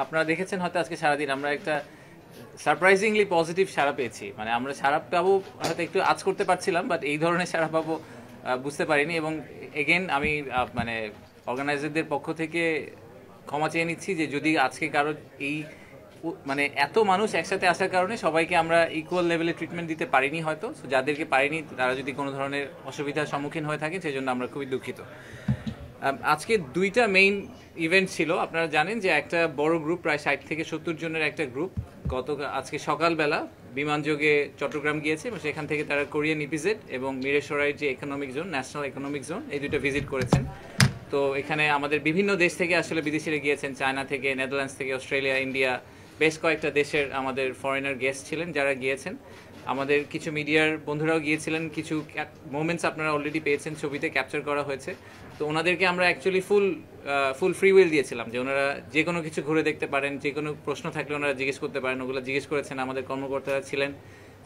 আপনারা দেখেছেন হয়তো আজকে সারাদিন আমরা একটা সারপ্রাইজিংলি পজিটিভ সাড়া পেয়েছি। মানে আমরা সাড়া পাবো হয়তো একটু আজ করতে পারছিলাম, বাট এই ধরনের সাড়া পাবো বুঝতে পারিনি। এবং এগেন আমি মানে অর্গানাইজারদের পক্ষ থেকে ক্ষমা চেয়ে নিচ্ছি যে যদি আজকে কারো এই মানে এত মানুষ একসাথে আসার কারণে সবাইকে আমরা ইকুয়াল লেভেলে ট্রিটমেন্ট দিতে পারিনি হয়তো। সো যাদেরকে পারিনি তারা যদি কোনো ধরনের অসুবিধার সম্মুখীন হয়ে থাকে সেজন্য আমরা খুবই দুঃখিত। আজকে দুইটা মেইন ইভেন্ট ছিল। আপনারা জানেন যে একটা বড় গ্রুপ, প্রায় 60 থেকে 70 জনের একটা গ্রুপ আজকে সকালবেলা বিমানযোগে চট্টগ্রাম গিয়েছে এবং সেখান থেকে তারা কোরিয়ান ইপিজেড এবং মিরেশরাইয়ের যে economic zone, national economic zone, এই দুটো ভিজিট করেছেন। তো এখানে আমাদের বিভিন্ন দেশ থেকে আসলে বিদেশিরা গিয়েছেন, চায়না থেকে, নেদারল্যান্ডস থেকে, অস্ট্রেলিয়া, ইন্ডিয়া, বেশ কয়েকটা দেশের আমাদের ফরেনার গেস্ট ছিলেন যারা গিয়েছেন। আমাদের কিছু মিডিয়ার বন্ধুরাও গিয়েছিলেন, কিছু মোমেন্টস আপনারা অলরেডি পেয়েছেন, ছবিতে ক্যাপচার করা হয়েছে। তো ওনাদেরকে আমরা অ্যাকচুয়ালি ফুল ফ্রি উইল দিয়েছিলাম যে ওনারা যে কোনো কিছু ঘুরে দেখতে পারেন, যে কোনো প্রশ্ন থাকলে ওনারা জিজ্ঞেস করতে পারেন। ওগুলো জিজ্ঞেস করেছেন, আমাদের কর্মকর্তারা ছিলেন,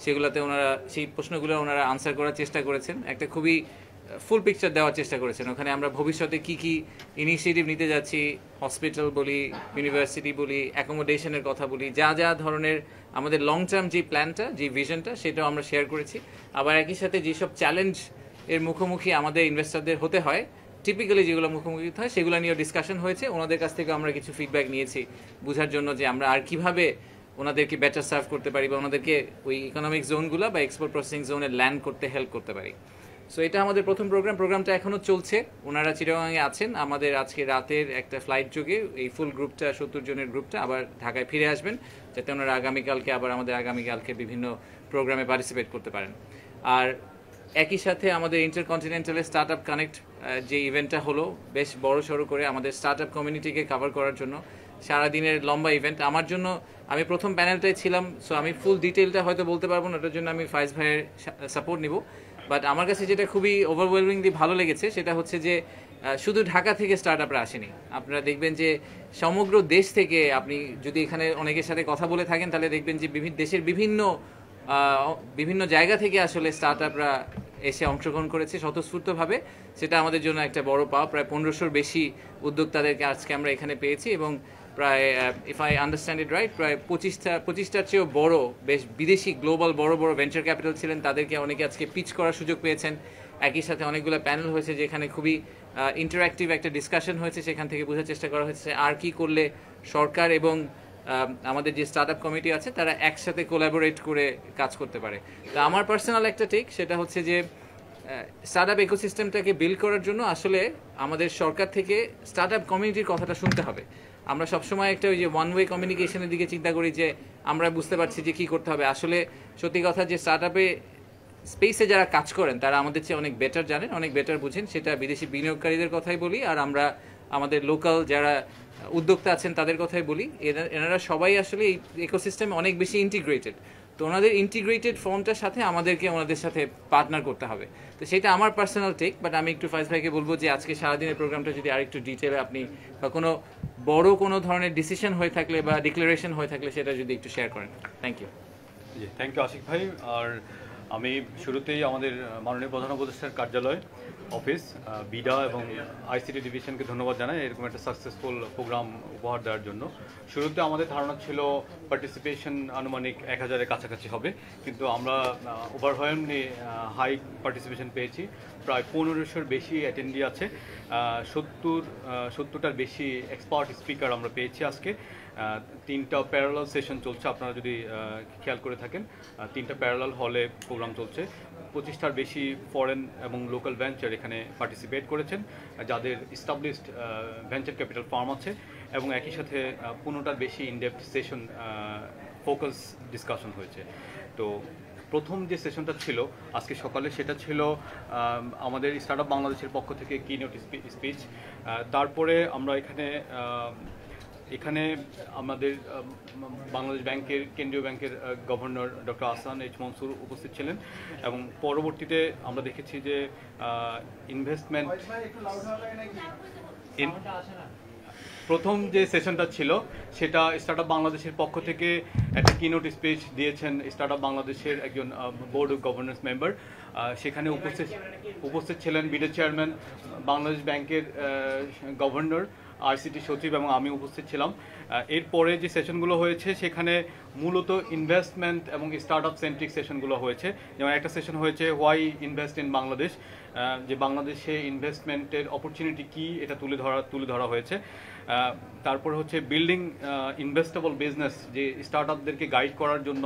সেগুলোতে ওনারা সেই প্রশ্নগুলো ওনারা আনসার করার চেষ্টা করেছেন। একটা খুবই ফুল পিকচার দেওয়ার চেষ্টা করেছেন। ওখানে আমরা ভবিষ্যতে কি কি ইনিশিয়েটিভ নিতে যাচ্ছি, হসপিটাল বলি, ইউনিভার্সিটি বলি, অ্যাকোমোডেশনের কথা বলি, যা যা ধরনের আমাদের লং টার্ম যে প্ল্যানটা, যে ভিশনটা, সেটাও আমরা শেয়ার করেছি। আবার একই সাথে যেসব চ্যালেঞ্জ এর মুখোমুখি আমাদের ইনভেস্টরদের হতে হয়, টিপিক্যালি যেগুলো মুখোমুখি হয়, সেগুলো নিয়েও ডিসকাশন হয়েছে। ওনাদের কাছ থেকে আমরা কিছু ফিডব্যাক নিয়েছি বোঝার জন্য যে আমরা আর কিভাবে ওনাদেরকে বেটার সার্ভ করতে পারি বা ওনাদেরকে ওই ইকোনমিক জোনগুলো বা এক্সপোর্ট প্রসেসিং জোনে ল্যান্ড করতে হেল্প করতে পারি। সো এটা আমাদের প্রথম প্রোগ্রামটা এখনও চলছে। ওনারা চিটাগাংয়ে আছেন। আমাদের আজকে রাতের একটা ফ্লাইট যোগে এই ফুল গ্রুপটা, 70 জনের গ্রুপটা আবার ঢাকায় ফিরে আসবেন, যাতে ওনারা আগামীকালকে বিভিন্ন প্রোগ্রামে পার্টিসিপেট করতে পারেন। আর একই সাথে আমাদের ইন্টারকন্টিনেন্টালের স্টার্ট আপ কানেক্ট যে ইভেন্টটা হলো, বেশ বড় সড়ো করে আমাদের স্টার্ট আপ কমিউনিটিকে কভার করার জন্য সারাদিনের লম্বা ইভেন্ট। আমার জন্য, আমি প্রথম প্যানেলটায় ছিলাম, সো আমি ফুল ডিটেলটা হয়তো বলতে পারবো না, ওটার জন্য আমি ফাইজ ভাইয়ের সাপোর্ট নিব। বাট আমার কাছে যেটা খুবই ওভারওয়েলমিংলি ভালো লেগেছে সেটা হচ্ছে যে শুধু ঢাকা থেকে স্টার্ট আপরা আসেনি। আপনারা দেখবেন যে সমগ্র দেশ থেকে, আপনি যদি এখানে অনেকের সাথে কথা বলে থাকেন তাহলে দেখবেন যে দেশের বিভিন্ন জায়গা থেকে আসলে স্টার্ট আপরা এসে অংশগ্রহণ করেছে স্বতঃস্ফূর্তভাবে। সেটা আমাদের জন্য একটা বড় পাওয়া। প্রায় 1500-র বেশি উদ্যোক্তাদেরকে আজকে আমরা এখানে পেয়েছি এবং প্রায়, if I understand it right, প্রায় 25টার চেয়েও বড়, বেশ বিদেশি গ্লোবাল বড় ভেঞ্চার ক্যাপিটাল ছিলেন, তাদেরকে অনেকে আজকে পিচ করার সুযোগ পেয়েছেন। একই সাথে অনেকগুলো প্যানেল হয়েছে যেখানে খুবই ইন্টারঅ্যাক্টিভ একটা ডিসকাশন হয়েছে। সেখান থেকে বোঝার চেষ্টা করা হয়েছে আর কি করলে সরকার এবং আমাদের যে স্টার্ট আপ কমিটি আছে তারা একসাথে কোলাবোরেট করে কাজ করতে পারে। তো আমার পার্সোনাল একটা টেক, সেটা হচ্ছে যে স্টার্ট আপ ইকোসিস্টেমটাকে বিল্ড করার জন্য আসলে আমাদের সরকার থেকে স্টার্ট আপ কমিউনিটির কথাটা শুনতে হবে। আমরা সবসময় একটা ওই যে ওয়ান ওয়ে কমিউনিকেশনের দিকে চিন্তা করি যে আমরা বুঝতে পারছি যে কী করতে হবে। আসলে সত্যি কথা যে স্টার্ট আপে স্পেসে যারা কাজ করেন তারা আমাদের চেয়ে অনেক বেটার জানেন, অনেক বেটার বুঝেন। সেটা বিদেশি বিনিয়োগকারীদের কথাই বলি, আর আমরা আমাদের লোকাল যারা উদ্যোক্তা আছেন তাদের কথাই বলি। এনারা সবাই আসলে এই ইকোসিস্টেমে অনেক বেশি ইন্টিগ্রেটেড। তো ওনাদের ইন্টিগ্রেটেড ফর্মটার সাথে আমাদেরকে ওনাদের সাথে পার্টনার করতে হবে। তো সেটা আমার পার্সোনাল টেক। বাট আমি একটু ফাইজ ভাইকে বলবো যে আজকে সারাদিনের প্রোগ্রামটা যদি আরেকটু ডিটেলে আপনি বা কোনো ধরনের ডিসিশন হয়ে থাকলে বা ডিক্লারেশন হয়ে থাকলে সেটা যদি একটু শেয়ার করেন। Thank you. জি, থ্যাংক ইউ আশিক ভাই। আর আমি শুরুতেই আমাদের মাননীয় প্রধান উপদেষ্টার কার্যালয়, অফিস, বিডা এবং আইসিটি ডিভিশনকে ধন্যবাদ জানাই এরকম একটা সাকসেসফুল প্রোগ্রাম উপহার দেওয়ার জন্য। শুরুতে আমাদের ধারণা ছিল পার্টিসিপেশন আনুমানিক 1000-এর কাছাকাছি হবে, কিন্তু আমরা ওভারওয়েলমলি হাই পার্টিসিপেশন পেয়েছি। প্রায় 1500-র বেশি অ্যাটেন্ডি আছে, 70টার বেশি এক্সপার্ট স্পিকার আমরা পেয়েছি আজকে। 3টা প্যারালাল সেশন চলছে, আপনারা যদি খেয়াল করে থাকেন 3টা প্যারালাল হলে প্রোগ্রাম চলছে। 25টার বেশি ফরেন এবং লোকাল ভেঞ্চার এখানে পার্টিসিপেট করেছেন, যাদের ইস্টাবলিশড ভেঞ্চার ক্যাপিটাল ফার্ম আছে, এবং একই সাথে 15টার বেশি ইনডেপথ সেশন ফোকাস ডিসকাশন হয়েছে। তো প্রথম যে সেশনটা ছিল আজকে সকালে, সেটা ছিল আমাদের স্টার্ট আপ বাংলাদেশের পক্ষ থেকে কিনোট স্পিচ। তারপরে আমরা এখানে আমাদের বাংলাদেশ ব্যাংকের, কেন্দ্রীয় ব্যাংকের governor doctor Ahsan H Mansur উপস্থিত ছিলেন, এবং পরবর্তীতে আমরা দেখেছি যে ইনভেস্টমেন্ট, প্রথম যে সেশনটা ছিল সেটা স্টার্ট আপ বাংলাদেশের পক্ষ থেকে একটা কিনোট স্পিচ দিয়েছেন স্টার্ট আপ বাংলাদেশের একজন বোর্ড অফ গভর্নেন্স মেম্বার। সেখানে উপস্থিত ছিলেন বিডের চেয়ারম্যান, বাংলাদেশ ব্যাংকের গভর্নর, আইসিটি সচিব এবং আমি উপস্থিত ছিলাম। এরপরে যে সেশনগুলো হয়েছে সেখানে মূলত ইনভেস্টমেন্ট এবং স্টার্ট আপ সেন্ট্রিক সেশনগুলো হয়েছে। যেমন একটা সেশন হয়েছে হোয়াই ইনভেস্ট ইন বাংলাদেশ, যে বাংলাদেশে ইনভেস্টমেন্টের অপরচুনিটি কী এটা তুলে ধরা হয়েছে। তারপর হচ্ছে বিল্ডিং ইনভেস্টেবল বিজনেস, যে স্টার্ট আপদেরকে গাইড করার জন্য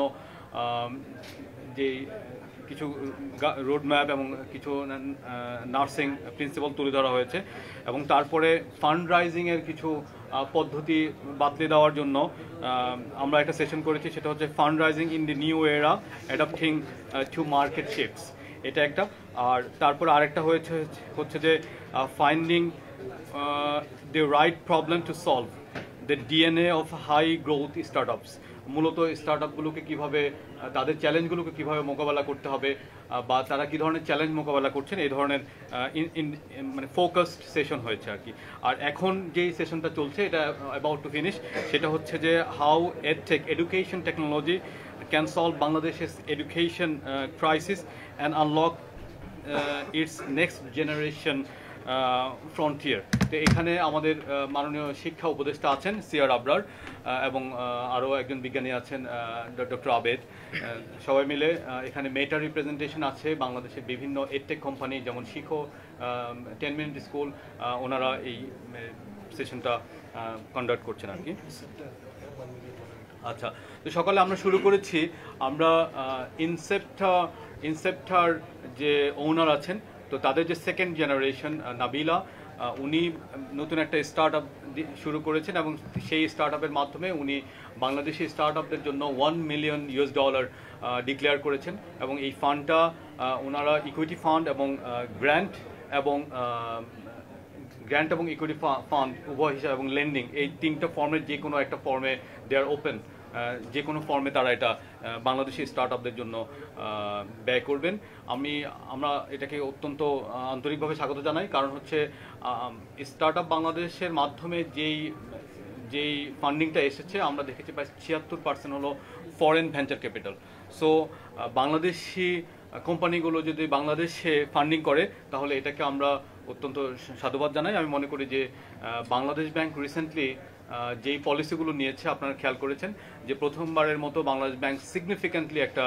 যে কিছু রোড ম্যাপ এবং কিছু নার্সিং প্রিন্সিপাল তুলে ধরা হয়েছে। এবং তারপরে ফান্ড রাইজিংয়ের কিছু পদ্ধতি বাতলে দেওয়ার জন্য আমরা একটা সেশন করেছি, সেটা হচ্ছে fund raising in the new era adapting to market shifts, এটা একটা। আর তারপর আরেকটা হচ্ছে যে finding the right problem to solve the DNA of high growth startups. মূলত স্টার্টআপগুলোকে কীভাবে, তাদের চ্যালেঞ্জগুলোকে কীভাবে মোকাবেলা করতে হবে, বা তারা কী ধরনের চ্যালেঞ্জ মোকাবেলা করছেন, এই ধরনের মানে ফোকাসড সেশন হয়েছে আর কি। আর এখন যেই সেশনটা চলছে, এটা অ্যাবাউট টু ফিনিশ, সেটা হচ্ছে যে how education technology can solve বাংলাদেশের education crisis and unlock its next generation frontier. তো এখানে আমাদের মাননীয় শিক্ষা উপদেষ্টা আছেন সিআর আবরার, এবং আরও একজন বিজ্ঞানী আছেন ডক্টর আবেদ। সবাই মিলে এখানে মেটা রিপ্রেজেন্টেশন আছে বাংলাদেশের বিভিন্ন এডটেক কোম্পানি, যেমন শিখো, 10 মিনিট স্কুল, ওনারা এই সেশনটা কন্ডাক্ট করছেন আর কি। আচ্ছা, তো সকালে আমরা শুরু করেছি, আমরা ইনসেপ্টার যে ওনার আছেন, তো তাদের যে সেকেন্ড জেনারেশন নাবিলা, উনি নতুন একটা স্টার্ট আপ শুরু করেছেন, এবং সেই স্টার্ট আপের মাধ্যমে উনি বাংলাদেশি স্টার্ট আপদের জন্য $1 মিলিয়ন ডিক্লেয়ার করেছেন। এবং এই ফান্ডটা ওনারা ইকুইটি ফান্ড এবং গ্র্যান্ট এবং ইকুইটি ফান্ড উভয় হিসাবে, এবং লেন্ডিং, এই তিনটা ফর্মের যে কোনো একটা ফর্মে দে আর ওপেন, যে কোনো ফর্মে তারা এটা বাংলাদেশি স্টার্ট আপদের জন্য ব্যয় করবেন। আমরা এটাকে অত্যন্ত আন্তরিকভাবে স্বাগত জানাই, কারণ হচ্ছে স্টার্ট আপ বাংলাদেশের মাধ্যমে যেই ফান্ডিংটা এসেছে, আমরা দেখেছি প্রায় 76% হলো foreign venture capital. So Bangladeshi কোম্পানিগুলো যদি বাংলাদেশে ফান্ডিং করে, তাহলে এটাকে আমরা অত্যন্ত সাধুবাদ জানাই। আমি মনে করি যে বাংলাদেশ ব্যাংক রিসেন্টলি যেই পলিসিগুলো নিয়েছে, আপনারা খেয়াল করেছেন যে প্রথমবারের মতো বাংলাদেশ ব্যাংক সিগনিফিক্যান্টলি একটা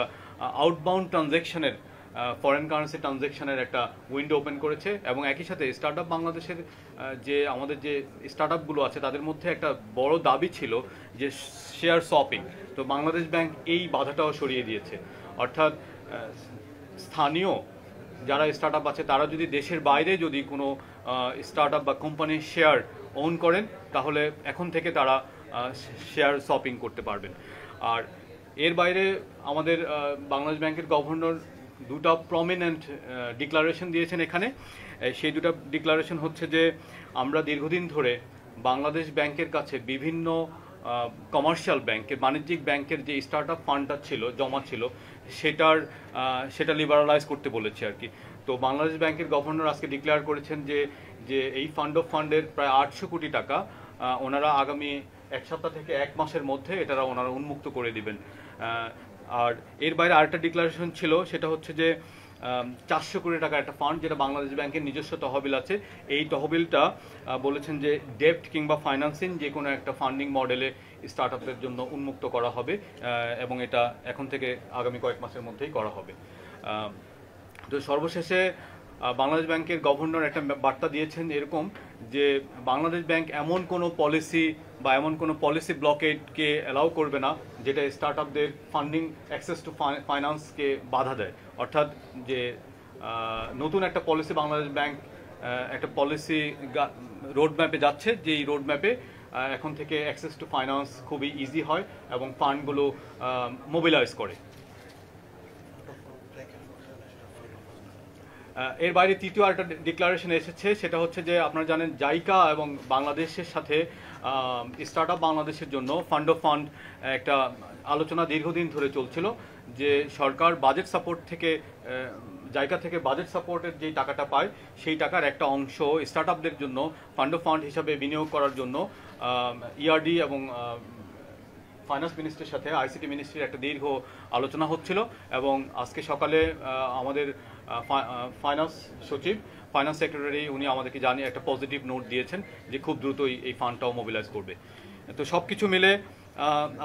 আউটবাউন্ড ট্রানজ্যাকশনের, ফরেন কারেন্সি ট্রানজ্যাকশনের একটা উইন্ডো ওপেন করেছে। এবং একই সাথে স্টার্ট আপ বাংলাদেশের যে আমাদের যে স্টার্ট আপগুলো আছে, তাদের মধ্যে একটা বড় দাবি ছিল যে শেয়ার শপিং। তো বাংলাদেশ ব্যাংক এই বাধাটাও সরিয়ে দিয়েছে, অর্থাৎ স্থানীয় যারা স্টার্ট আপ আছে, তারা যদি দেশের বাইরে যদি কোনো স্টার্ট আপ বা কোম্পানির শেয়ার ওন করেন, তাহলে এখন থেকে তারা শেয়ার শপিং করতে পারবেন। আর এর বাইরে আমাদের বাংলাদেশ ব্যাংকের গভর্নর দুটা প্রমিনেন্ট ডিক্লারেশন দিয়েছেন এখানে। সেই দুটা ডিক্লারেশন হচ্ছে যে আমরা দীর্ঘদিন ধরে বাংলাদেশ ব্যাংকের কাছে বিভিন্ন কমার্শিয়াল ব্যাংকের, বাণিজ্যিক ব্যাংকের যে স্টার্ট আপ ফান্ডটা জমা ছিল, সেটা লিবারালাইজ করতে বলেছে আর কি। তো বাংলাদেশ ব্যাংকের গভর্নর আজকে ডিক্লেয়ার করেছেন যে এই ফান্ডের প্রায় 800 কোটি টাকা ওনারা আগামী এক সপ্তাহ থেকে এক মাসের মধ্যে ওনারা উন্মুক্ত করে দিবেন। আর এর বাইরে আরেকটা ডিক্লারেশন ছিল, সেটা হচ্ছে যে 400 কোটি টাকা একটা ফান্ড, যেটা বাংলাদেশ ব্যাংকের নিজস্ব তহবিল আছে। এই তহবিলটা বলেছেন যে ডেপ্ট কিংবা ফাইন্যান্সিং যে কোনো একটা ফান্ডিং মডেলে স্টার্ট আপদের জন্য উন্মুক্ত করা হবে, এবং এটা এখন থেকে আগামী কয়েক মাসের মধ্যেই করা হবে। তো সর্বশেষে বাংলাদেশ ব্যাংকের গভর্নর একটা বার্তা দিয়েছেন এরকম, যে বাংলাদেশ ব্যাংক এমন কোনো পলিসি বা এমন কোনো পলিসি ব্লকেটকে অ্যালাউ করবে না যেটা স্টার্ট আপদের ফান্ডিং অ্যাক্সেস টু ফাইন্যান্সকে বাধা দেয়। অর্থাৎ যে নতুন একটা পলিসি বাংলাদেশ ব্যাংক একটা পলিসি রোডম্যাপে যাচ্ছে, যেই রোডম্যাপে এখন থেকে অ্যাক্সেস টু ফাইন্যান্স খুবই ইজি হয় এবং ফান্ডগুলো মোবিলাইজ করে। এর বাইরে তৃতীয় একটা ডিক্লারেশন এসেছে, সেটা হচ্ছে যে আপনারা জানেন জাইকা এবং বাংলাদেশের সাথে স্টার্ট আপ বাংলাদেশের জন্য ফান্ড অফ ফান্ড একটা আলোচনা দীর্ঘদিন ধরে চলছিল, যে সরকার বাজেট সাপোর্ট থেকে, জায়গা থেকে বাজেট সাপোর্টের যেই টাকাটা পায়, সেই টাকার একটা অংশ স্টার্ট আপদের জন্য ফান্ড অফ ফান্ড হিসাবে বিনিয়োগ করার জন্য ইআরডি এবং ফাইন্যান্স মিনিস্ট্রির সাথে আইসিটি মিনিস্ট্রির একটা দীর্ঘ আলোচনা হচ্ছিল এবং আজকে সকালে আমাদের ফাইন্যান্স সচিব ফাইন্যান্স সেক্রেটারি উনি আমাদেরকে জানিয়ে একটা পজিটিভ নোট দিয়েছেন যে খুব দ্রুতই এই ফান্ডটাও মোবিলাইজ করবে। তো সব কিছু মিলে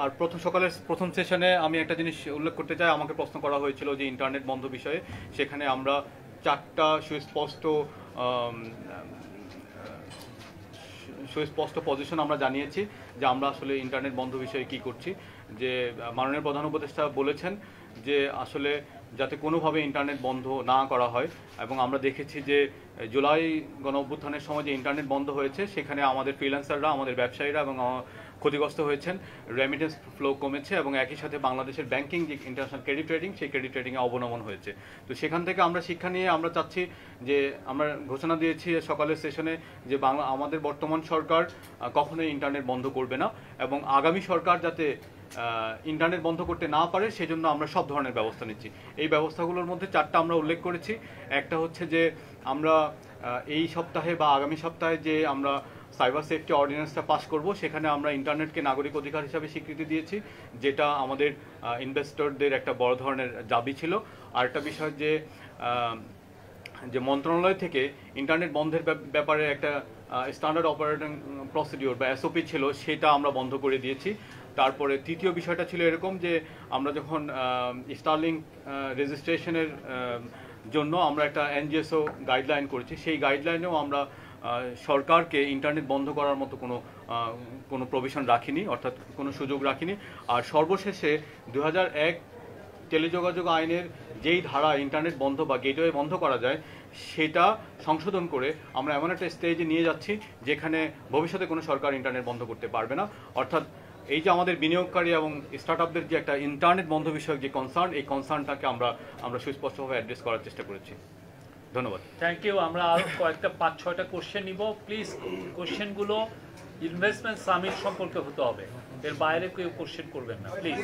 আর সকালের প্রথম সেশনে আমি একটা জিনিস উল্লেখ করতে চাই, আমাকে প্রশ্ন করা হয়েছিল যে ইন্টারনেট বন্ধ বিষয়ে। সেখানে আমরা 4টা সুস্পষ্ট পজিশন আমরা জানিয়েছি যে আমরা আসলে ইন্টারনেট বন্ধ বিষয়ে কি করছি। যে মাননীয় প্রধান উপদেষ্টা বলেছেন যে আসলে যাতে কোনোভাবে ইন্টারনেট বন্ধ না করা হয়, এবং আমরা দেখেছি যে জুলাই গণঅভ্যুত্থানের সময় যে ইন্টারনেট বন্ধ হয়েছে সেখানে আমাদের ফ্রিল্যান্সাররা, আমাদের ব্যবসায়ীরা এবং ক্ষতিগ্রস্ত হয়েছেন, রেমিটেন্স ফ্লো কমেছে এবং একই সাথে বাংলাদেশের ব্যাংকিং যে ইন্টারন্যাশনাল ক্রেডিট রেটিং সেই ক্রেডিট রেটিংয়ে অবনমন হয়েছে। তো সেখান থেকে আমরা শিক্ষা নিয়ে আমরা চাচ্ছি যে আমরা ঘোষণা দিয়েছি সকালের সেশনে যে আমাদের বর্তমান সরকার কখনোই ইন্টারনেট বন্ধ করবে না এবং আগামী সরকার যাতে ইন্টারনেট বন্ধ করতে না পারে সেজন্য আমরা সব ধরনের ব্যবস্থা নিচ্ছি। এই ব্যবস্থাগুলোর মধ্যে 4টা আমরা উল্লেখ করেছি। একটা হচ্ছে যে আমরা এই সপ্তাহে বা আগামী সপ্তাহে যে আমরা সাইবার সেফটি অর্ডিন্যান্সটা পাস করব, সেখানে আমরা ইন্টারনেটকে নাগরিক অধিকার হিসাবে স্বীকৃতি দিয়েছি, যেটা আমাদের ইনভেস্টরদের একটা বড় ধরনের দাবি ছিল। আরেকটা বিষয় যে মন্ত্রণালয় থেকে ইন্টারনেট বন্ধের ব্যাপারে একটা স্ট্যান্ডার্ড অপারেটিং প্রসিডিওর বা এসওপি ছিল, সেটা আমরা বন্ধ করে দিয়েছি। তারপরে তৃতীয় বিষয়টা ছিল এরকম যে আমরা যখন স্টারলিংক রেজিস্ট্রেশনের জন্য আমরা একটা এনজিএসও গাইডলাইন করেছি, সেই গাইডলাইনেও আমরা সরকারকে ইন্টারনেট বন্ধ করার মতো কোনো প্রভিশন রাখিনি, অর্থাৎ কোনো সুযোগ রাখিনি। আর সর্বশেষে 2001 টেলিযোগাযোগ আইনের যেই ধারা ইন্টারনেট বন্ধ বা গেটওয়ে বন্ধ করা যায় সেটা সংশোধন করে আমরা এমন একটা স্টেজে নিয়ে যাচ্ছি যেখানে ভবিষ্যতে কোনো সরকার ইন্টারনেট বন্ধ করতে পারবে না। অর্থাৎ এই যে আমাদের বিনিয়োগকারী এবং স্টার্টআপদের যে একটা ইন্টারনেট বন্ধ বিষয়ক যে কনসার্ন, এই কনসার্নটাকে আমরা সুস্পষ্টভাবে অ্যাড্রেস করার চেষ্টা করেছি। ধন্যবাদ। Thank you. আমরা আরো কয়েকটা 5-6টা কোশ্চেন নিব। প্লিজ কোশ্চেনগুলো ইনভেস্টমেন্ট সামিট সম্পর্কে হতে হবে, এর বাইরে কেউ কোশ্চেন করবেন না প্লিজ।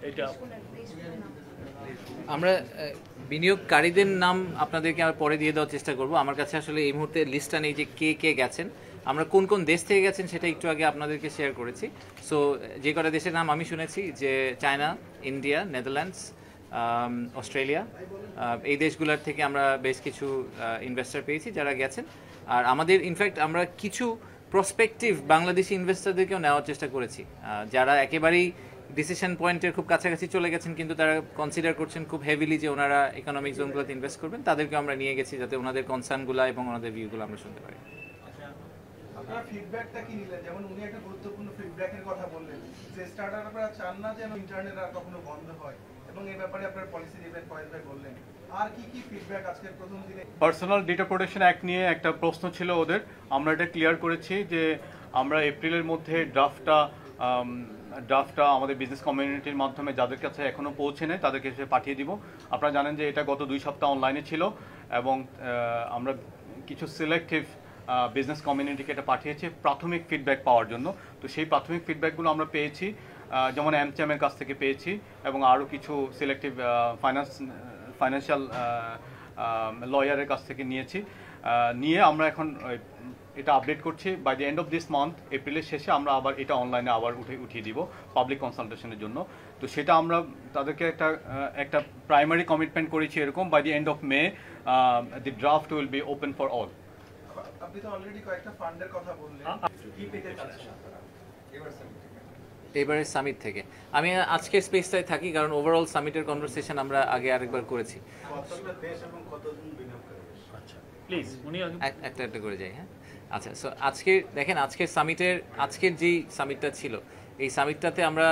এটা আমরা বিনিয়োগকারীদের নাম আপনাদেরকে আমরা পরে দিয়ে দেওয়ার চেষ্টা করব। আমার কাছে আসলে এই মুহূর্তে লিস্টটা নেই যে কে কে গেছেন, আমরা কোন কোন দেশ থেকে গেছেন সেটা একটু আগে আপনাদেরকে শেয়ার করেছি। সো যে কটা দেশের নাম আমি শুনেছি যে চায়না, ইন্ডিয়া, নেদারল্যান্ডস, অস্ট্রেলিয়া, এই দেশগুলোর থেকে আমরা বেশ কিছু ইনভেস্টর পেয়েছি যারা গেছেন। আর আমাদের ইনফ্যাক্ট আমরা কিছু প্রসপেক্টিভ বাংলাদেশি ইনভেস্টরদেরকেও নেওয়ার চেষ্টা করেছি, যারা একেবারেই ডিসিশন পয়েন্টের খুব কাছাকাছি চলে গেছেন কিন্তু তারা কনসিডার করছেন খুব হেভিলি যে ওনারা ইকোনমিক জোনগুলোতে ইনভেস্ট করবেন, তাদেরকে আমরা নিয়ে গেছি যাতে ওনাদের কনসার্নগুলো এবং ওনাদের ভিউগুলো আমরা শুনতে পারি। আপনার ফিডব্যাকটা কি নিলেন? যেমন উনি একটা গুরুত্বপূর্ণ ফিডব্যাকের কথা বললেন যে স্টার্টাররা চান না যেন ইন্টারনেট আর কখনো বন্ধ হয়, এবং এই ব্যাপারে আপনার পলিসি দিবেন ফয়েজ ভাই বললেন। আর কি কি ফিডব্যাক আজকের প্রথম দিনে? পার্সোনাল ডেটা প্রোটেকশন অ্যাক্ট নিয়ে একটা প্রশ্ন ছিল ওদের, আমরা এটা ক্লিয়ার করেছি যে আমরা এপ্রিলের মধ্যে ড্রাফটটা আমাদের বিজনেস কমিউনিটির মাধ্যমে যাদের কাছে এখনও পৌঁছে নেয় তাদেরকে সে পাঠিয়ে দিব। আপনারা জানেন যে এটা গত 2 সপ্তাহ অনলাইনে ছিল এবং আমরা কিছু সিলেক্টিভ বিজনেস কমিউনিটিকে এটা পাঠিয়েছি প্রাথমিক ফিডব্যাক পাওয়ার জন্য। তো সেই প্রাথমিক ফিডব্যাকগুলো আমরা পেয়েছি, যেমন এমচ্যামের কাছ থেকে পেয়েছি এবং আরও কিছু সিলেক্টিভ ফাইন্যান্সিয়াল লয়ারের কাছ থেকে নিয়ে আমরা এখন এটা আপডেট করছি। By the end of this month, এপ্রিলের শেষে আমরা আবার এটা অনলাইনে আবার উঠিয়ে দিব পাবলিক কনসালটেশনের জন্য। তো সেটা আমরা তাদেরকে একটা প্রাইমারি কমিটমেন্ট করেছি এরকম, by the end of May the draft will be open for all. আপনি তো অলরেডি কয়েকটা ফান্ডের কথা বললেন, কি পেতে চাচ্ছেন এবারের সামিট থেকে? আমি আজকের স্পেসটায় থাকি কারণ ওভারঅল সামিটের কনভারসেশন আমরা আগে আরেকবার করেছি। আচ্ছা প্লিজ উনি একটা করে যাই। হ্যাঁ, আচ্ছা। সো দেখেন আজকের যেই সামিটটা ছিল, এই সামিটটাতে আমরা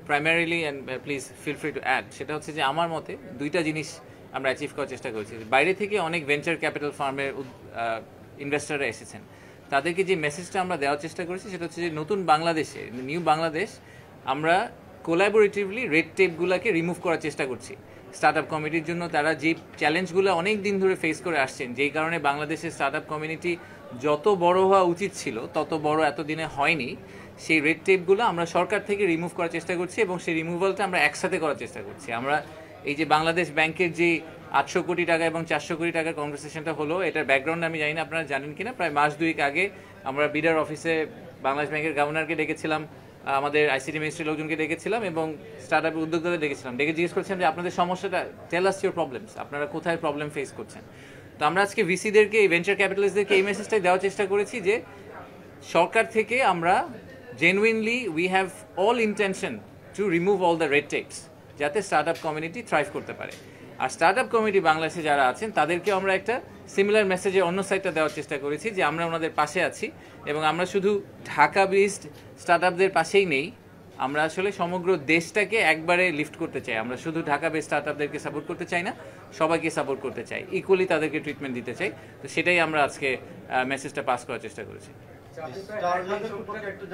primarily, and please feel free to add, সেটা হচ্ছে যে আমার মতে 2টা জিনিস আমরা অ্যাচিভ করার চেষ্টা করেছি। বাইরে থেকে অনেক ভেঞ্চার ক্যাপিটাল ফার্মের ইনভেস্টররা এসেছেন, তাদেরকে যে মেসেজটা আমরা দেওয়ার চেষ্টা করেছি সেটা হচ্ছে যে নতুন বাংলাদেশে, নিউ বাংলাদেশ, আমরা কোলাবোরেটিভলি রেড টেপগুলোকে রিমুভ করার চেষ্টা করছি। স্টার্টআপ কমিউনিটির জন্য তারা যে চ্যালেঞ্জগুলো অনেক দিন ধরে ফেস করে আসছেন, যেই কারণে বাংলাদেশের স্টার্টআপ কমিউনিটি যত বড় হওয়া উচিত ছিল তত বড় এতদিনে হয়নি, সেই রেড টেপগুলো আমরা সরকার থেকে রিমুভ করার চেষ্টা করছি এবং সেই রিমুভালটা আমরা একসাথে করার চেষ্টা করছি। আমরা এই যে বাংলাদেশ ব্যাংকের যে 800 কোটি টাকা এবং 400 কোটি টাকার কনভারসেশনটা হলো, এটার ব্যাকগ্রাউন্ড আমি জানি না আপনারা জানেন কিনা। প্রায় মাস দুয়েক আগে আমরা বিডার অফিসে বাংলাদেশ ব্যাংকের গভর্নরকে ডেকেছিলাম, আমাদের আইসিটি মিনিস্ট্রির লোকজনকে ডেকেছিলাম এবং স্টার্ট আপের উদ্যোক্তাদের ডেকেছিলাম, ডেকে জিজ্ঞেস করছিলাম যে আপনাদের সমস্যাটা, টেল আস ইউর প্রবলেমস, আপনারা কোথায় প্রবলেম ফেস করছেন। তো আমরা আজকে ভিসিদেরকে, ভেঞ্চার ক্যাপিটালিস্টদেরকে এই মেসেজটাই দেওয়ার চেষ্টা করেছি যে সরকার থেকে আমরা genuinely we have all intention to remove all the red tapes, যাতে স্টার্ট আপ কমিউনিটি থ্রাইভ করতে পারে। আর স্টার্ট আপ কমিউনিটি বাংলাদেশে যারা আছেন তাদেরকে আমরা একটা সিমিলার মেসেজের অন্য সাইডটা দেওয়ার চেষ্টা করেছি যে আমরা ওনাদের পাশে আছি এবং আমরা শুধু ঢাকা বেসড স্টার্ট আপদের পাশেই নেই, আমরা আসলে সমগ্র দেশটাকে একবারে লিফট করতে চাই। আমরা শুধু ঢাকা বেসড স্টার্ট আপদেরকে সাপোর্ট করতে চাই না, সবাইকে সাপোর্ট করতে চাই, ইকুয়ালি তাদেরকে ট্রিটমেন্ট দিতে চাই। তো সেটাই আমরা আজকে মেসেজটা পাস করার চেষ্টা করেছি।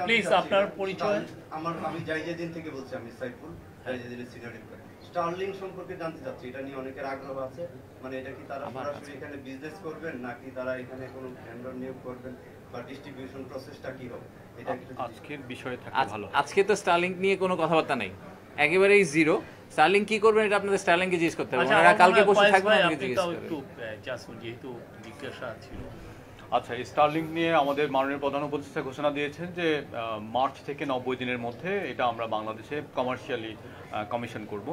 প্লিজ আপনার পরিচয়। আমি জাইজেদিন থেকে বলছি, আমি সাইফুল, জাইজেদিনের সিনিয়র এমপ্লয়ি। স্টারলিং সম্পর্কে জানতে চাচ্ছি, এটা নিয়ে অনেকের আগ্রহ আছে, মানে এটা কি তারা সরাসরি এখানে বিজনেস করবেন নাকি তারা এখানে কোনো ভেন্ডর নিয়োগ করবেন বা ডিস্ট্রিবিউশন প্রসেসটা কি হবে, এটা আজকের বিষয়ে থাকলে ভালো। আজকে তো স্টারলিংক নিয়ে কোনো কথাবার্তা নেই, একেবারেই জিরো। স্টারলিংক কি করবেন এটা আপনাদের স্টারলিংকে জিজ্ঞেস করতে হবে, ওনারা কালকে বসে থাকবেন, আমাকে জিজ্ঞেস করবেন। যেহেতু জিজ্ঞাসা ছিল। আচ্ছা, স্টারলিংক নিয়ে আমাদের মাননীয় প্রধান উপদেষ্টা ঘোষণা দিয়েছেন যে মার্চ থেকে 90 দিনের মধ্যে এটা আমরা বাংলাদেশে কমার্শিয়ালি কমিশন করব।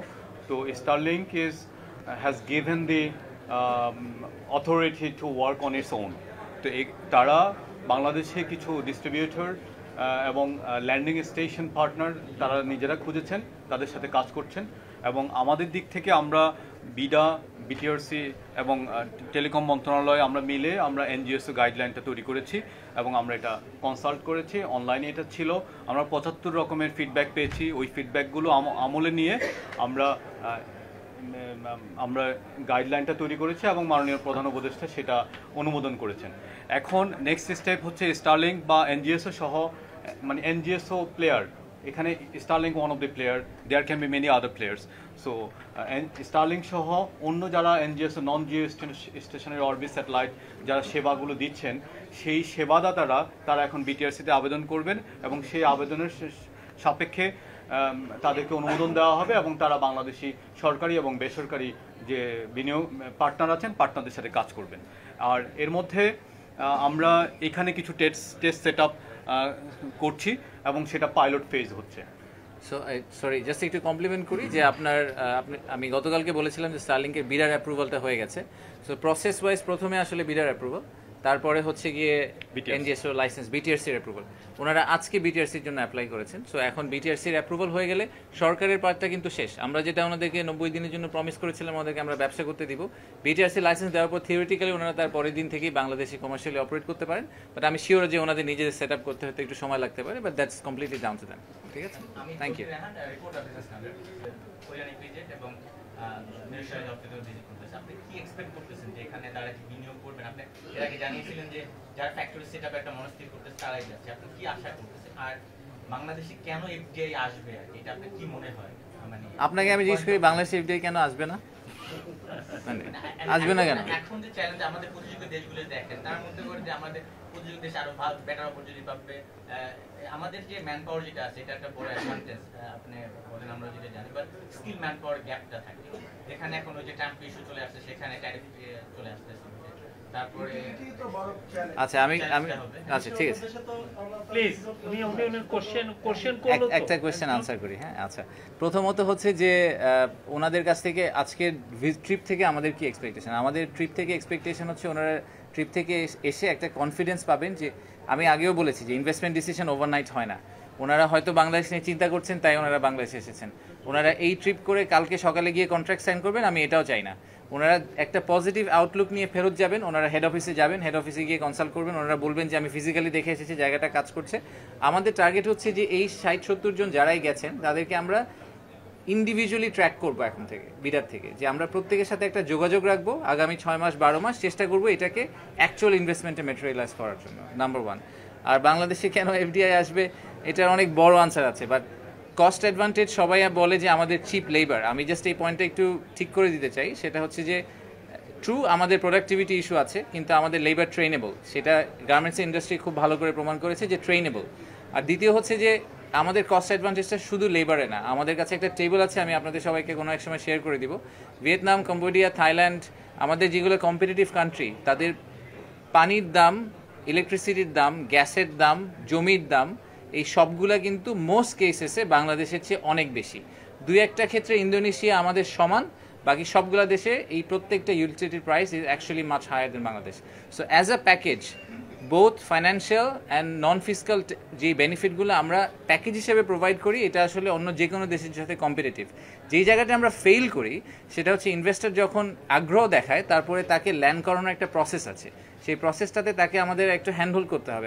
তো Starlink has given the authority to work on its own. তো তারা বাংলাদেশে কিছু ডিস্ট্রিবিউটর এবং ল্যান্ডিং স্টেশন পার্টনার তারা নিজেরা খুঁজেছেন, তাদের সাথে কাজ করছেন এবং আমাদের দিক থেকে আমরা বিডা, বিটিআরসি এবং টেলিকম মন্ত্রণালয় আমরা মিলে আমরা এনজিএসও গাইডলাইনটা তৈরি করেছি এবং আমরা এটা কনসাল্ট করেছি, অনলাইনে এটা ছিল। আমরা 75 রকমের ফিডব্যাক পেয়েছি, ওই ফিডব্যাকগুলো আমলে নিয়ে আমরা গাইডলাইনটা তৈরি করেছি এবং মাননীয় প্রধান উপদেষ্টা সেটা অনুমোদন করেছেন। এখন নেক্সট স্টেপ হচ্ছে স্টারলিংক বা এনজিএসও সহ, মানে এনজিএসও প্লেয়ার, এখানে Starlink one of the player, there can be many other players. So Starlink সহ অন্য যারা এনজিএসও নন জিও স্টেশনের অরবিট স্যাটেলাইট যারা সেবাগুলো দিচ্ছেন, সেই সেবাদাতারা তারা এখন বিটিআরসিতে আবেদন করবেন এবং সেই আবেদনের সাপেক্ষে তাদেরকে অনুমোদন দেওয়া হবে এবং তারা বাংলাদেশি সরকারি এবং বেসরকারি যে বিনিয়োগ পার্টনার আছেন তাদের সাথে কাজ করবেন। আর এর মধ্যে আমরা এখানে কিছু টেস্ট সেট আপ করছি এবং সেটা পাইলট ফেজ হচ্ছে। সরি, জাস্ট একটু কমপ্লিমেন্ট করি যে আমি গতকালকে বলেছিলাম যে স্টারলিংকের বিডার অ্যাপ্রুভালটা হয়ে গেছে। সো প্রসেস ওয়াইজ প্রথমে আসলে বিডার অ্যাপ্রুভাল, তারপরে হচ্ছে গিয়ে এনজিএসও লাইসেন্স, বিটিআরসির অ্যাপ্রুভাল। ওনারা আজকে বিটিআরসির জন্য অ্যাপ্লাই করেছেন। সো এখন বিটিআরসির অ্যাপ্রুভাল হয়ে গেলে সরকারের পার্টটা কিন্তু শেষ। আমরা যেটা ওনাদেরকে 90 দিনের জন্য প্রমিস করেছিলাম ওনাদেরকে আমরা ব্যবসা করতে দিব, বিটিআরসি লাইসেন্স দেওয়ার পর থিওরিটিক্যালি ওনারা তার পরের দিন থেকেই বাংলাদেশে কমার্শিয়ালি অপারেট করতে পারেন। বাট আমি শিওর যে ওনাদের নিজেদের সেট আপ করতে হতে একটু সময় লাগতে পারে, but that's completely down to them. ঠিক আছে, থ্যাংক ইউ। আপনি কি এক্সপেক্ট করতেছেন যে এখানে তারা কি বিনিয়োগ করবেন? আপনি এর আগে জানিয়েছিলেন যে যারা ফ্যাক্টরি সেটআপ একটা মনস্থির করতে তারাই যাচ্ছে, আপনি কি আশা করতেছেন? আর বাংলাদেশে কেন এফডিআই আসবে, এটা আপনার কি মনে হয়? মানে আপনাকে আমি জিজ্ঞেস করি, বাংলাদেশে এফডিআই কেন আসবে না? আসবে না কেন? এখন যে চ্যালেঞ্জ আমাদের প্রতিযোগী দেশগুলো দেখেন, তার মধ্যে করে যে আমাদের প্রতিযোগী দেশ আরো ভালো বেটার অপরচুনিটি পাবে। আমাদের যে ম্যান পাওয়ার যেটা আছে এটা একটা বড় অ্যাডভান্টেজ, আপনি বলেন আমরা যেটা জানি, বাট স্কিল ম্যান পাওয়ার গ্যাপটা থাকে। যেখানে এখন ওই যে ট্যাম্প ইস্যু চলে আসছে, সেখানে ট্যারিফ চলে আসতেছে। তারপরে আচ্ছা আচ্ছা ঠিক আছে, প্লিজ উনি কোশ্চেন করলো তো একটা কোশ্চেন আনসার করি। হ্যাঁ, আচ্ছা, প্রথমত হচ্ছে যে ওনাদের কাছ থেকে আজকের ট্রিপ থেকে আমাদের কি এক্সপেকটেশন? আমাদের ট্রিপ থেকে এক্সপেকটেশন হচ্ছে ওনারা ট্রিপ থেকে এসে একটা কনফিডেন্স পাবেন যে, আমি আগেও বলেছি যে ইনভেস্টমেন্ট ডিসিশন ওভারনাইট হয় না। ওনারা হয়তো বাংলাদেশ নিয়ে চিন্তা করছেন তাই ওনারা বাংলাদেশে এসেছেন। ওনারা এই ট্রিপ করে কালকে সকালে গিয়ে কন্ট্রাক্ট সাইন করবেন, আমি এটাও চাই না। ওনারা একটা পজিটিভ আউটলুক নিয়ে ফেরত যাবেন, ওনারা হেড অফিসে যাবেন, হেড অফিসে গিয়ে কনসাল্ট করবেন, ওনারা বলবেন যে আমি ফিজিক্যালি দেখে এসেছি জায়গাটা কাজ করছে। আমাদের টার্গেট হচ্ছে যে এই 60-70 জন যারাই গেছেন তাদেরকে আমরা ইন্ডিভিজুয়ালি ট্র্যাক করবো এখন থেকে, বিডার থেকে, যে আমরা প্রত্যেকের সাথে একটা যোগাযোগ রাখবো আগামী 6 মাস 12 মাস, চেষ্টা করবো এটাকে অ্যাকচুয়াল ইনভেস্টমেন্টে ম্যাটেরিয়ালাইজ করার জন্য, নাম্বার 1। আর বাংলাদেশে কেন এফডিআই আসবে, এটার অনেক বড় আনসার আছে, বাট কস্ট অ্যাডভান্টেজ সবাই বলে যে আমাদের চিপ লেবার। আমি জাস্ট এই পয়েন্টটা একটু ঠিক করে দিতে চাই, সেটা হচ্ছে যে ট্রু আমাদের প্রোডাক্টিভিটি ইস্যু আছে, কিন্তু আমাদের লেবার ট্রেনেবল, সেটা গার্মেন্টস ইন্ডাস্ট্রি খুব ভালো করে প্রমাণ করেছে যে ট্রেনেবল। আর দ্বিতীয় হচ্ছে যে আমাদের কস্ট অ্যাডভান্টেজটা শুধু লেবারে না, আমাদের কাছে একটা টেবিল আছে, আমি আপনাদের সবাইকে কোনো এক সময় শেয়ার করে দিব। ভিয়েতনাম, কম্বোডিয়া, থাইল্যান্ড, আমাদের যেগুলো কম্পিটিটিভ কান্ট্রি, তাদের পানির দাম, ইলেকট্রিসিটির দাম, গ্যাসের দাম, জমির দাম, এই সবগুলা কিন্তু মোস্ট কেসেসে বাংলাদেশের চেয়ে অনেক বেশি। দুই একটা ক্ষেত্রে ইন্দোনেশিয়া আমাদের সমান, বাকি সবগুলা দেশে এই প্রত্যেকটা ইউটিলিটির price is actually much higher than Bangladesh. So as a package both financial and non physical যে বেনিফিটগুলো আমরা প্যাকেজ হিসেবে প্রোভাইড করি, এটা আসলে অন্য যে কোনো দেশের সাথে কম্পিটিটিভ। যেই জায়গাটা আমরা ফেল করি সেটা হচ্ছে ইনভেস্টর যখন আগ্রহ দেখায় তারপরে তাকে ল্যান্ড করানোর একটা প্রসেস আছে, সেই প্রসেসটাতে তাকে আমাদের একটু হ্যান্ডেল করতে হবে,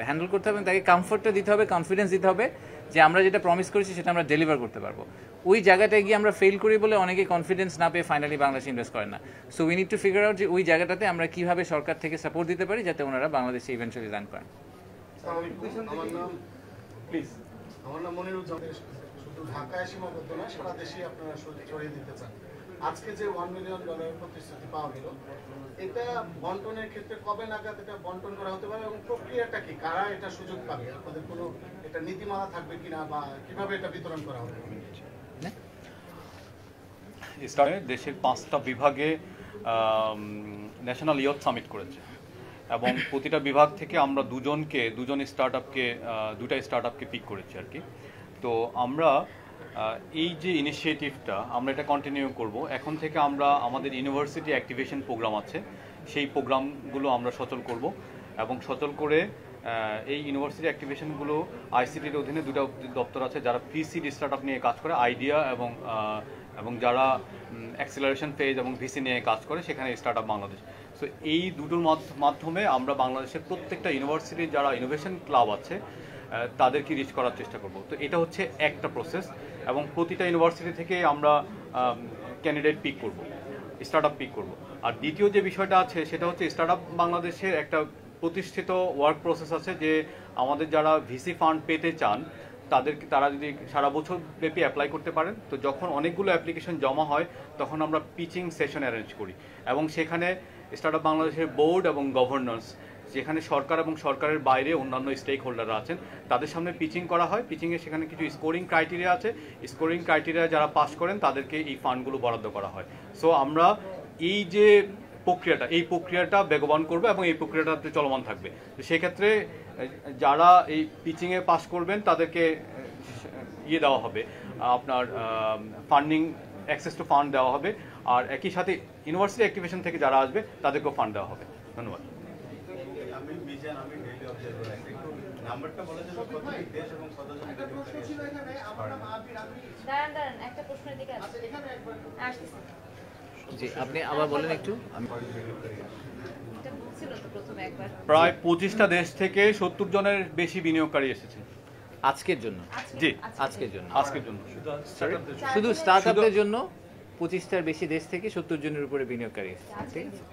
তাকে কমফোর্টটা দিতে হবে, কনফিডেন্স দিতে হবে যে আমরা যেটা প্রমিস করেছি সেটা আমরা ডেলিভার করতে পারবো। ওই জায়গাটায় গিয়ে আমরা ফেল করি বলে অনেকে কনফিডেন্স না পেয়ে ফাইনালি বাংলাদেশে ইনভেস্ট করেন না। So we need to figure out যে ওই জায়গাটাতে আমরা কীভাবে সরকার থেকে সাপোর্ট দিতে পারি যাতে ওনারা বাংলাদেশে ইভেন্চুয়ালি ল্যান্ড করেন। আমার নাম মনিরুজ্জামান। শুধু ঢাকায় সীমাবদ্ধ না, সারা দেশে আপনারা ছড়িয়ে দিতে চান। আজকে যে $1 মিলিয়ন প্রতিশ্রুতি পাওয়া গেল, এটা বন্টনের ক্ষেত্রে কবে নাগাদ এটা বন্টন করা হতে পারে এবং প্রক্রিয়াটা কি, কারা এটা সুযোগ পাবে, আপনাদের কোনো এটা নীতিমালা থাকবে কিনা বা কিভাবে এটা বিতরণ করা হবে? দেশের 5টা বিভাগে ন্যাশনাল ইয়ুথ সামিট করেছে এবং প্রতিটা বিভাগ থেকে আমরা দুজন স্টার্ট আপকে পিক করেছি আর কি। তো আমরা এই যে ইনিশিয়েটিভটা আমরা এটা কন্টিনিউ করব। এখন থেকে আমরা আমাদের ইউনিভার্সিটি অ্যাক্টিভেশন প্রোগ্রাম আছে, সেই প্রোগ্রামগুলো আমরা সচল করব এবং সচল করে এই ইউনিভার্সিটি অ্যাক্টিভেশনগুলো আইসিটির অধীনে দুটো দপ্তর আছে যারা প্রি-সিড স্টার্ট আপ নিয়ে কাজ করে, আইডিয়া এবং যারা অ্যাক্সেলারেশন ফেজ এবং ভিসি নিয়ে কাজ করে, সেখানে স্টার্ট আপ বাংলাদেশ। সো এই দুটোর মাধ্যমে আমরা বাংলাদেশের প্রত্যেকটা ইউনিভার্সিটির যারা ইনোভেশন ক্লাব আছে তাদেরকে রিচ করার চেষ্টা করব। তো এটা হচ্ছে একটা প্রসেস এবং প্রতিটা ইউনিভার্সিটি থেকে আমরা ক্যান্ডিডেট পিক করব, স্টার্ট আপ পিক করব। আর দ্বিতীয় যে বিষয়টা আছে সেটা হচ্ছে স্টার্ট আপ বাংলাদেশের একটা প্রতিষ্ঠিত ওয়ার্ক প্রসেস আছে যে আমাদের যারা ভিসি ফান্ড পেতে চান তারা যদি সারা বছর ব্যাপী অ্যাপ্লাই করতে পারেন, তো যখন অনেকগুলো অ্যাপ্লিকেশন জমা হয় তখন আমরা পিচিং সেশন অ্যারেঞ্জ করি এবং সেখানে স্টার্ট আপ বাংলাদেশের বোর্ড এবং গভর্নর্স, যেখানে সরকার এবং সরকারের বাইরে অন্যান্য স্টেক হোল্ডাররা আছেন, তাদের সামনে পিচিং করা হয়। পিচিংয়ে সেখানে কিছু স্কোরিং ক্রাইটেরিয়া আছে, স্কোরিং ক্রাইটেরিয়া যারা পাস করেন তাদেরকে এই ফান্ডগুলো বরাদ্দ করা হয়। সো আমরা এই যে এই প্রক্রিয়াটা বেগবান করবে এবং এই প্রক্রিয়াটাতে চলমান থাকবে। তো সেক্ষেত্রে যারা এই পিচিংয়ে পাস করবেন তাদেরকে দেওয়া হবে, আপনার ফান্ডিং অ্যাক্সেস টু ফান্ড দেওয়া হবে, আর একই সাথে ইউনিভার্সিটি অ্যাক্টিভেশন থেকে যারা আসবে তাদেরকেও ফান্ড দেওয়া হবে। ধন্যবাদ। নাম্বারটা বলে দেব কত দেশ এবং কতজন দাঁড়ান একটা প্রশ্নের দিকে আসছে। জি, আপনি আবার বলেন একটু। প্রায় 25টা দেশ থেকে 70 জনের বেশি বিনিয়োগকারী এসেছে আজকের জন্য। জি, আজকের জন্য শুধু স্টার্টআপের জন্য 25টার বেশি দেশ থেকে 70 জনের উপরে বিনিয়োগকারী এসেছে। ঠিক আছে,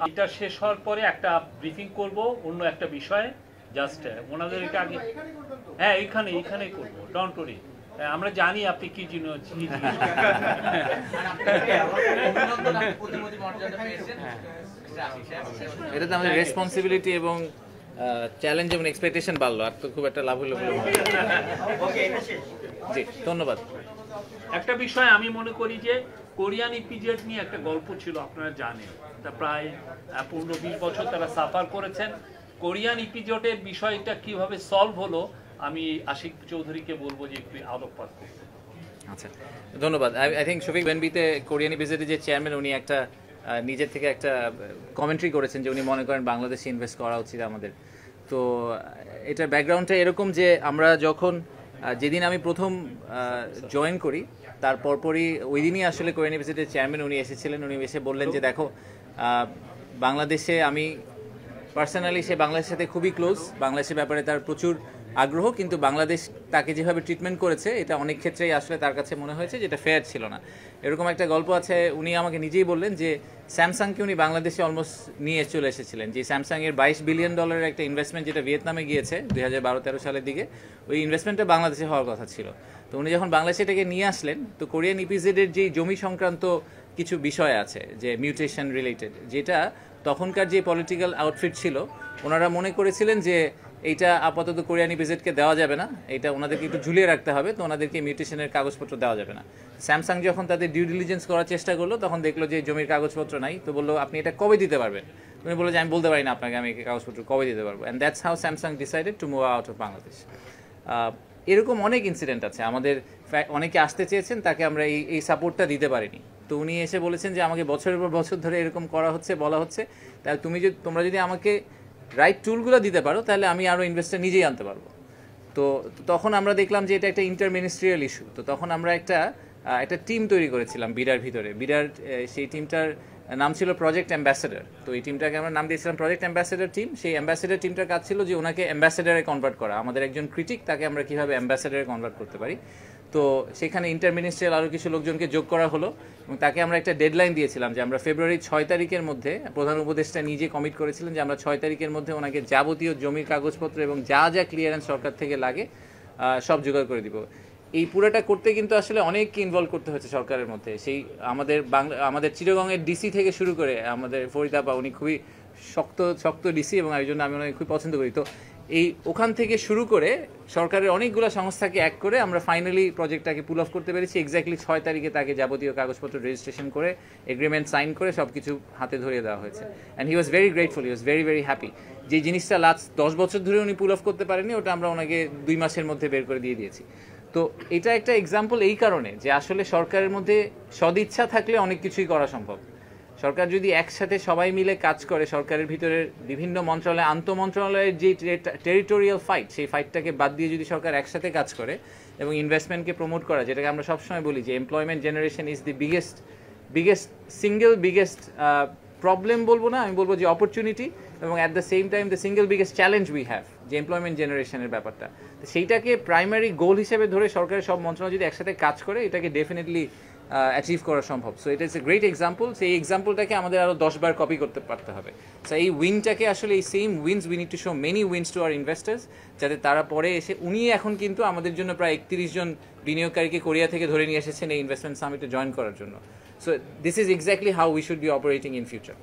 এটা শেষ হওয়ার পরে একটা ব্রিফিং করব অন্য একটা বিষয়ে, জাস্ট ওনাদের এটা আগে, হ্যাঁ এইখানেই করবো, ডোন্ট ওয়ারি। আমরা জানি আপনি কি জিনিস এটাতে আমাদের রেসপন্সিবিলিটি এবং চ্যালেঞ্জ এবং এক্সপেকটেশন বাড়লো, আর তো খুব একটা লাভ হলো বলে মনে হয়। জি, ধন্যবাদ। একটা বিষয় আমি মনে করি যে কোরিয়ান ইপিজেড নিয়ে একটা গল্প ছিল, আপনারা জানেন, তা প্রায় 15-20 বছর তারা সাফার করেছেন। কোরিয়ান ইপিজেডের বিষয়টা কিভাবে সলভ হলো আমি আশিক চৌধুরীকে বলবো যে একটু আলোকপাত করতে। আচ্ছা, ধন্যবাদ। আই থিঙ্ক শফিক বেনবিতে কোরিয়ান ইপিজেডের যে চেয়ারম্যান, উনি একটা নিজের থেকে একটা কমেন্ট্রি করেছেন যে উনি মনে করেন বাংলাদেশে ইনভেস্ট করা উচিত আমাদের। তো এটার ব্যাকগ্রাউন্ডটা এরকম যে আমরা যেদিন আমি প্রথম জয়েন করি তার পরপরই ওই দিনই আসলে কোরিয়ান ইপিজেডের চেয়ারম্যান উনি এসেছিলেন। উনি এসে বললেন যে দেখো, বাংলাদেশে আমি পার্সোনালি বাংলাদেশের সাথে খুবই ক্লোজ, বাংলাদেশের ব্যাপারে তার প্রচুর আগ্রহ, কিন্তু বাংলাদেশ তাকে যেভাবে ট্রিটমেন্ট করেছে এটা অনেক ক্ষেত্রেই আসলে তার কাছে মনে হয়েছে যেটা ফেয়ার ছিল না। এরকম একটা গল্প আছে। উনি আমাকে নিজেই বললেন যে স্যামসাংকে উনি বাংলাদেশে অলমোস্ট নিয়ে চলে এসেছিলেন, যে স্যামসাংয়ের $22 বিলিয়ন একটা ইনভেস্টমেন্ট যেটা ভিয়েতনামে গিয়েছে 2012-13 সালের দিকে, ওই ইনভেস্টমেন্টটা বাংলাদেশে হওয়ার কথা ছিল। তো উনি যখন বাংলাদেশে এটাকে নিয়ে আসলেন, তো কোরিয়ান ইপিজেডের যেই জমি সংক্রান্ত কিছু বিষয় আছে যে মিউটেশন রিলেটেড, যেটা তখনকার যে পলিটিক্যাল আউটফিট ছিল ওনারা মনে করেছিলেন যে এইটা আপাতত কোরিয়ান ইপিজেডকে দেওয়া যাবে না, এটা ওনাদেরকে একটু ঝুলিয়ে রাখতে হবে, তো ওনাদেরকে মিউটেশনের কাগজপত্র দেওয়া যাবে না। স্যামসাং যখন তাদের ডিউ ডিলিজেন্স করার চেষ্টা করলো তখন দেখলো যে জমির কাগজপত্র নাই, তো বললো আপনি এটা কবে দিতে পারবেন? উনি বললো যে আমি বলতে পারি না আপনাকে আমি কাগজপত্র কবে দিতে পারবো। And that's how Samsung decided to move out of Bangladesh. এরকম অনেক ইনসিডেন্ট আছে আমাদের, অনেকে আসতে চেয়েছেন তাকে আমরা এই সাপোর্টটা দিতে পারিনি, তো উনি এসে বলেছেন যে আমাকে বছরের পর বছর ধরে এরকম করা হচ্ছে, বলা হচ্ছে, তাহলে তোমরা যদি আমাকে রাইট টুলগুলো দিতে পারো তাহলে আমি আরও ইনভেস্টার নিজেই আনতে পারবো। তো তখন আমরা দেখলাম যে এটা একটা ইন্টারমিনিস্ট্রিয়াল ইস্যু, তো তখন আমরা একটা টিম তৈরি করেছিলাম বিডার ভিতরে। বিডার সেই টিমটার নাম ছিল প্রজেক্ট অ্যাম্বাসেডর। তো এই টিমটাকে আমরা নাম দিয়েছিলাম প্রজেক্ট অ্যাম্বাসেডর টিম। সেই অ্যাম্বাসেডর টিমটার কাজ ছিল যে ওনাকে অ্যাম্বাসেডারে কনভার্ট করা, আমাদের একজন ক্রিটিক তাকে আমরা কীভাবে অ্যাম্বাসেডারে কনভার্ট করতে পারি। তো সেখানে ইন্টারমিনিস্ট্রিয়াল আরও কিছু লোকজনকে যোগ করা হলো এবং তাকে আমরা একটা ডেডলাইন দিয়েছিলাম যে আমরা ফেব্রুয়ারি 6 তারিখের মধ্যে, প্রধান উপদেষ্টা নিজে কমিট করেছিলেন যে আমরা 6 তারিখের মধ্যে ওনাকে যাবতীয় জমির কাগজপত্র এবং যা যা ক্লিয়ারেন্স সরকার থেকে লাগে সব জোগাড় করে দিব। এই পুরোটা করতে কিন্তু আসলে অনেককে ইনভলভ করতে হচ্ছে সরকারের মধ্যে। সেই আমাদের চিটাগংয়ের ডিসি থেকে শুরু করে আমাদের ফরিদাবা, উনি খুবই শক্ত ডিসি এবং এই জন্য আমি ওনাকে খুবই পছন্দ করি। তো ওখান থেকে শুরু করে সরকারের অনেকগুলো সংস্থাকে এক করে আমরা ফাইনালি প্রজেক্টটাকে পুল অফ করতে পেরেছি। এক্স্যাক্টলি 6 তারিখে তাকে যাবতীয় কাগজপত্র রেজিস্ট্রেশন করে এগ্রিমেন্ট সাইন করে সব কিছু হাতে ধরিয়ে দেওয়া হয়েছে। And he was very grateful, he was very very happy. যে জিনিসটা লাস্ট 10 বছর ধরে উনি পুল অফ করতে পারেননি, ওটা আমরা ওনাকে 2 মাসের মধ্যে বের করে দিয়ে দিয়েছি। তো এটা একটা এক্সাম্পল এই কারণে যে আসলে সরকারের মধ্যে সদিচ্ছা থাকলে অনেক কিছুই করা সম্ভব। সরকার যদি একসাথে সবাই মিলে কাজ করে, সরকারের ভিতরের বিভিন্ন মন্ত্রণালয়, আন্তঃমন্ত্রণালয়ের যে টেরিটোরিয়াল ফাইট, সেই ফাইটটাকে বাদ দিয়ে যদি সরকার একসাথে কাজ করে এবং ইনভেস্টমেন্টকে প্রমোট করা, যেটাকে আমরা সবসময় বলি যে employment generation is the biggest problem বলবো না, আমি বলবো যে অপরচুনিটি, এবং at the same time the single biggest challenge we have, যে এমপ্লয়মেন্ট জেনারেশনের ব্যাপারটা। তো সেইটাকে প্রাইমারি গোল হিসেবে ধরে সরকারের সব মন্ত্রণালয় যদি একসাথে কাজ করে, এটাকে ডেফিনেটলি অ্যাচিভ করা সম্ভব। সো এটা ইজ এ গ্রেট এক্সাম্পল। সেই এক্সাম্পলটাকে আমাদের আরও 10 বার কপি করতে পারতে হবে। সো এই উইনটাকে আসলে এই same wins we need to show many wins to our investors, যাতে তারা পরে এসে, উনি এখন কিন্তু আমাদের জন্য প্রায় 31 জন বিনিয়োগকারীকে কোরিয়া থেকে ধরে নিয়ে এসেছেন এই ইনভেস্টমেন্ট সামিটে জয়েন করার জন্য। So this is exactly how we should be operating in future.